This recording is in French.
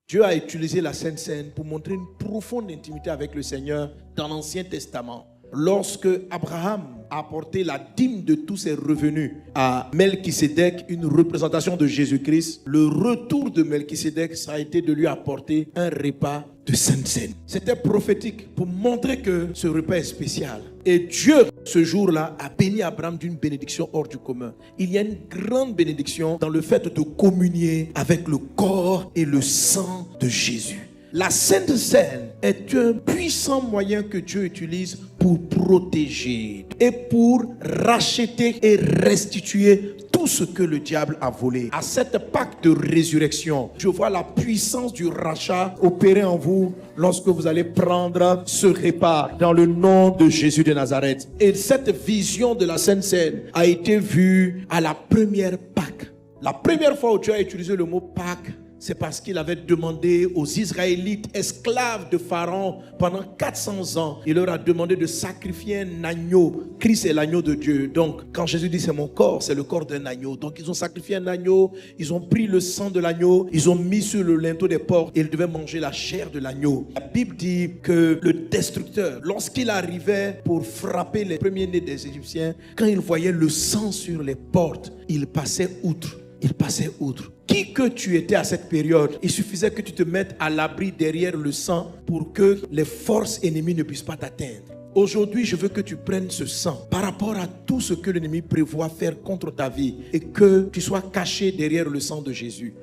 Dieu a utilisé la Sainte Seine pour montrer une profonde intimité avec le Seigneur dans l'Ancien Testament. Lorsque Abraham a apporté la dîme de tous ses revenus à Melchisédek, une représentation de Jésus-Christ, le retour de Melchisédek, ça a été de lui apporter un repas de Sainte Seine. C'était prophétique pour montrer que ce repas est spécial. Et Dieu, ce jour-là, a béni Abraham d'une bénédiction hors du commun. Il y a une grande bénédiction dans le fait de communier avec le corps et le sang de Jésus. La Sainte Seine est un puissant moyen que Dieu utilise pour protéger et pour racheter et restituer tout ce que le diable a volé. À cette Pâque de résurrection, je vois la puissance du rachat opérer en vous lorsque vous allez prendre ce repas dans le nom de Jésus de Nazareth. Et cette vision de la Sainte Seine a été vue à la première Pâque. La première fois où Dieu a utilisé le mot Pâque, c'est parce qu'il avait demandé aux Israélites, esclaves de Pharaon, pendant 400 ans, il leur a demandé de sacrifier un agneau. Christ est l'agneau de Dieu. Donc, quand Jésus dit c'est mon corps, c'est le corps d'un agneau. Donc, ils ont sacrifié un agneau, ils ont pris le sang de l'agneau, ils ont mis sur le linteau des portes et ils devaient manger la chair de l'agneau. La Bible dit que le destructeur, lorsqu'il arrivait pour frapper les premiers-nés des Égyptiens, quand il voyait le sang sur les portes, il passait outre. Il passait outre. Qui que tu étais à cette période, il suffisait que tu te mettes à l'abri derrière le sang pour que les forces ennemies ne puissent pas t'atteindre. Aujourd'hui, je veux que tu prennes ce sang par rapport à tout ce que l'ennemi prévoit faire contre ta vie et que tu sois caché derrière le sang de Jésus.